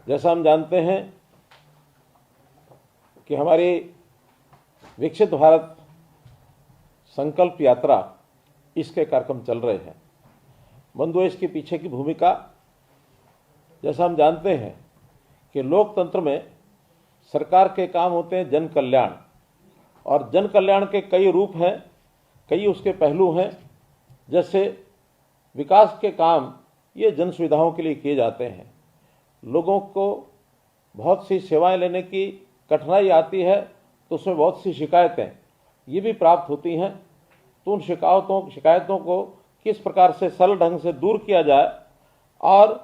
जैसा हम जानते हैं कि हमारी विकसित भारत संकल्प यात्रा, इसके कार्यक्रम चल रहे हैं। बंधुओं, इसके पीछे की भूमिका, जैसा हम जानते हैं कि लोकतंत्र में सरकार के काम होते हैं जन कल्याण, और जन कल्याण के कई रूप हैं, कई उसके पहलू हैं। जैसे विकास के काम ये जन सुविधाओं के लिए किए जाते हैं। लोगों को बहुत सी सेवाएं लेने की कठिनाई आती है तो उसमें बहुत सी शिकायतें ये भी प्राप्त होती हैं। तो उन शिकायतों को किस प्रकार से सरल ढंग से दूर किया जाए और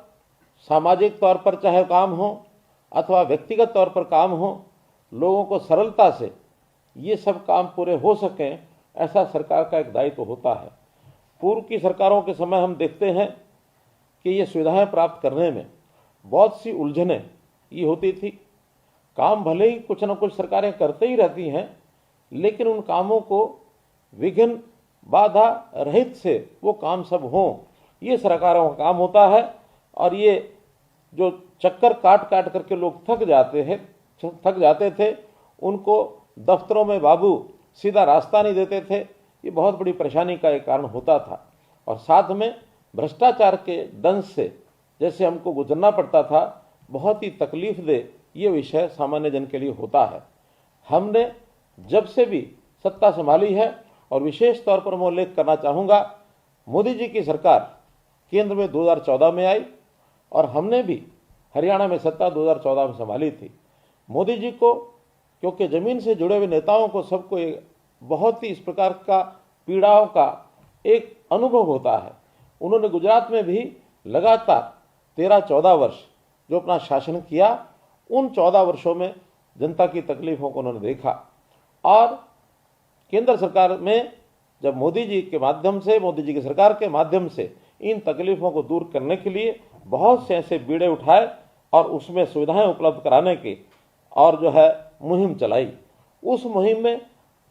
सामाजिक तौर पर चाहे काम हो अथवा व्यक्तिगत तौर पर काम हो, लोगों को सरलता से ये सब काम पूरे हो सकें, ऐसा सरकार का एक दायित्व होता है। पूर्व की सरकारों के समय हम देखते हैं कि ये सुविधाएं प्राप्त करने में बहुत सी उलझनें ये होती थी। काम भले ही कुछ न कुछ सरकारें करते ही रहती हैं, लेकिन उन कामों को विघ्न बाधा रहित से वो काम सब हों, ये सरकारों का काम होता है। और ये जो चक्कर काट काट करके लोग थक जाते थे, उनको दफ्तरों में बाबू सीधा रास्ता नहीं देते थे, ये बहुत बड़ी परेशानी का एक कारण होता था। और साथ में भ्रष्टाचार के दंश से जैसे हमको गुजरना पड़ता था, बहुत ही तकलीफ दे ये विषय सामान्य जन के लिए होता है। हमने जब से भी सत्ता संभाली है, और विशेष तौर पर मैं उल्लेख करना चाहूँगा, मोदी जी की सरकार केंद्र में 2014 में आई और हमने भी हरियाणा में सत्ता 2014 में संभाली थी। मोदी जी को, क्योंकि ज़मीन से जुड़े हुए नेताओं को सबको बहुत ही इस प्रकार का पीड़ाओं का एक अनुभव होता है। उन्होंने गुजरात में भी लगातार 13-14 वर्ष जो अपना शासन किया, उन 14 वर्षों में जनता की तकलीफ़ों को उन्होंने देखा। और केंद्र सरकार में जब मोदी जी की सरकार के माध्यम से इन तकलीफ़ों को दूर करने के लिए बहुत से ऐसे बीड़े उठाए और उसमें सुविधाएं उपलब्ध कराने की और जो है मुहिम चलाई। उस मुहिम में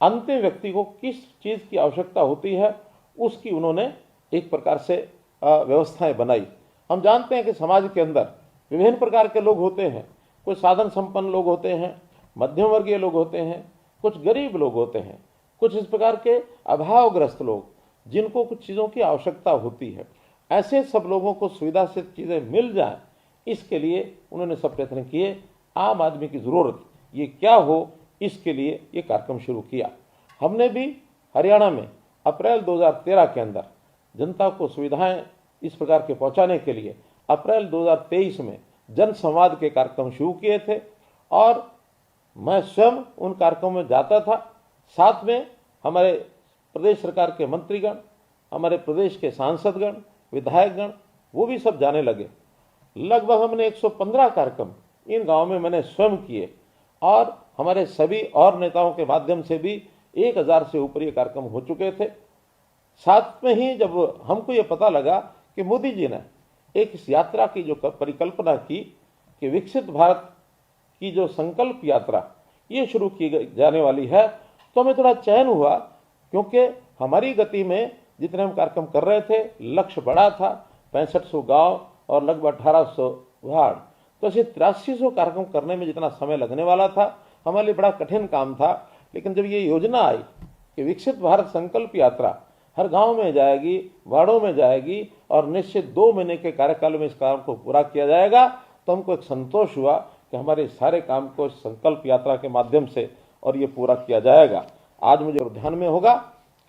अंतिम व्यक्ति को किस चीज़ की आवश्यकता होती है, उसकी उन्होंने एक प्रकार से व्यवस्थाएं बनाई। हम जानते हैं कि समाज के अंदर विभिन्न प्रकार के लोग होते हैं। कुछ साधन संपन्न लोग होते हैं, मध्यम वर्गीय लोग होते हैं, कुछ गरीब लोग होते हैं, कुछ इस प्रकार के अभावग्रस्त लोग जिनको कुछ चीज़ों की आवश्यकता होती है। ऐसे सब लोगों को सुविधा से चीज़ें मिल जाएं, इसके लिए उन्होंने सब प्रयत्न किए। आम आदमी की ज़रूरत ये क्या हो, इसके लिए ये कार्यक्रम शुरू किया। हमने भी हरियाणा में अप्रैल 2013 के अंदर जनता को सुविधाएं इस प्रकार के पहुंचाने के लिए अप्रैल 2023 में जन संवाद के कार्यक्रम शुरू किए थे, और मैं स्वयं उन कार्यक्रमों में जाता था। साथ में हमारे प्रदेश सरकार के मंत्रीगण, हमारे प्रदेश के सांसदगण, विधायकगण, वो भी सब जाने लगे। लगभग हमने 115 कार्यक्रम इन गाँव में मैंने स्वयं किए, और हमारे सभी और नेताओं के माध्यम से भी 1000 से ऊपर ये कार्यक्रम हो चुके थे। साथ में ही जब हमको ये पता लगा कि मोदी जी ने एक इस यात्रा की जो परिकल्पना की कि विकसित भारत की जो संकल्प यात्रा ये शुरू की जाने वाली है, तो हमें थोड़ा चैन हुआ, क्योंकि हमारी गति में जितने हम कार्यक्रम कर रहे थे, लक्ष्य बड़ा था, 6500 गांव और लगभग 1800 वार्ड। तो ऐसे 8300 कार्यक्रम करने में जितना समय लगने वाला था, हमारे लिए बड़ा कठिन काम था। लेकिन जब ये योजना आई कि विकसित भारत संकल्प यात्रा हर गांव में जाएगी, वार्डों में जाएगी, और निश्चित 2 महीने के कार्यकाल में इस काम को पूरा किया जाएगा, तो हमको एक संतोष हुआ कि हमारे सारे काम को संकल्प यात्रा के माध्यम से और ये पूरा किया जाएगा। आज मुझे ध्यान में होगा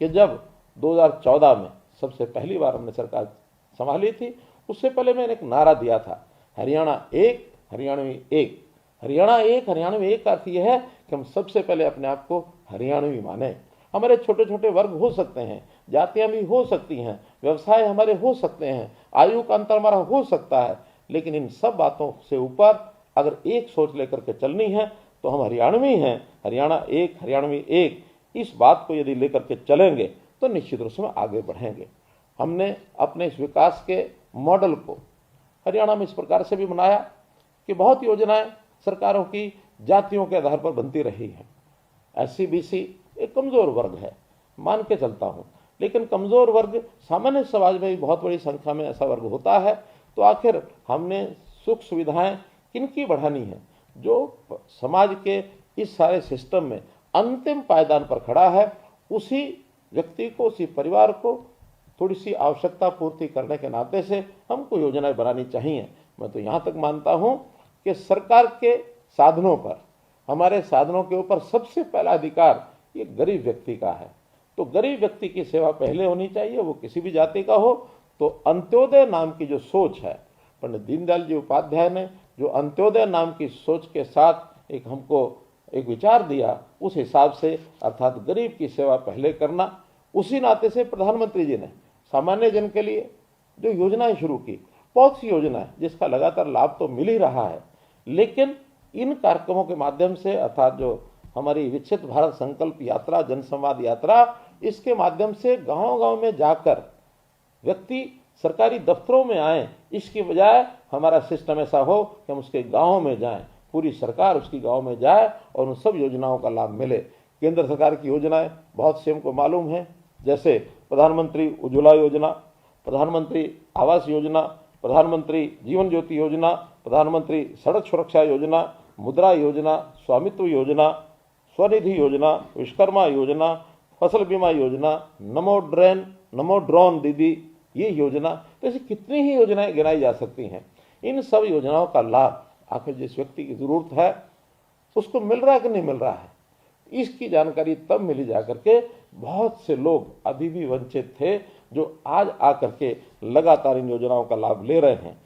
कि जब 2014 में सबसे पहली बार हमने सरकार संभाली थी, उससे पहले मैंने एक नारा दिया था, हरियाणा एक, हरियाणवी एक। हरियाणा एक, हरियाणवी एक का अर्थ यह है कि हम सबसे पहले अपने आप को हरियाणवी माने। हमारे छोटे छोटे वर्ग हो सकते हैं, जातियां भी हो सकती हैं, व्यवसाय हमारे हो सकते हैं, आयु का अंतर हमारा हो सकता है, लेकिन इन सब बातों से ऊपर अगर एक सोच लेकर के चलनी है तो हम हरियाणवी हैं। हरियाणा एक, हरियाणवी एक, इस बात को यदि लेकर के चलेंगे तो निश्चित रूप से आगे बढ़ेंगे। हमने अपने इस विकास के मॉडल को हरियाणा में इस प्रकार से भी बनाया कि बहुत योजनाएं सरकारों की जातियों के आधार पर बनती रही हैं। SC-BC एक कमज़ोर वर्ग है, मान के चलता हूँ, लेकिन कमज़ोर वर्ग सामान्य समाज में भी बहुत बड़ी संख्या में ऐसा वर्ग होता है। तो आखिर हमने सुख सुविधाएं इनकी बढ़ानी है। जो समाज के इस सारे सिस्टम में अंतिम पायदान पर खड़ा है, उसी व्यक्ति को, उसी परिवार को थोड़ी सी आवश्यकता पूर्ति करने के नाते से हमको योजनाएं बनानी चाहिए। मैं तो यहाँ तक मानता हूँ कि सरकार के साधनों पर, हमारे साधनों के ऊपर सबसे पहला अधिकार ये गरीब व्यक्ति का है। तो गरीब व्यक्ति की सेवा पहले होनी चाहिए, वो किसी भी जाति का हो। तो अंत्योदय नाम की जो सोच है, पंडित दीनदयाल जी उपाध्याय ने जो अंत्योदय नाम की सोच के साथ हमको एक विचार दिया, उस हिसाब से अर्थात गरीब की सेवा पहले करना, उसी नाते से प्रधानमंत्री जी ने सामान्य जन के लिए जो योजनाएं शुरू की, बहुत सी योजनाएं जिसका लगातार लाभ तो मिल ही रहा है, लेकिन इन कार्यक्रमों के माध्यम से अर्थात जो हमारी विकसित भारत संकल्प यात्रा, जनसंवाद यात्रा, इसके माध्यम से गांव-गांव में जाकर व्यक्ति सरकारी दफ्तरों में आए, इसकी बजाय हमारा सिस्टम ऐसा हो कि हम उसके गाँव में जाएं, पूरी सरकार उसकी गाँव में जाए और उन सब योजनाओं का लाभ मिले। केंद्र सरकार की योजनाएं बहुत सी हमको मालूम है, जैसे प्रधानमंत्री उज्ज्वला योजना, प्रधानमंत्री आवास योजना, प्रधानमंत्री जीवन ज्योति योजना, प्रधानमंत्री सड़क सुरक्षा योजना, मुद्रा योजना, स्वामित्व योजना, स्वनिधि योजना, विश्वकर्मा योजना, फसल बीमा योजना, नमो ड्रोन दीदी, ये योजना, तो ऐसी कितनी ही योजनाएं गिनाई जा सकती हैं। इन सब योजनाओं का लाभ आखिर जिस व्यक्ति की जरूरत है उसको मिल रहा है कि नहीं मिल रहा है, इसकी जानकारी तब मिली जाकर के बहुत से लोग अभी भी वंचित थे, जो आज आकर के लगातार इन योजनाओं का लाभ ले रहे हैं।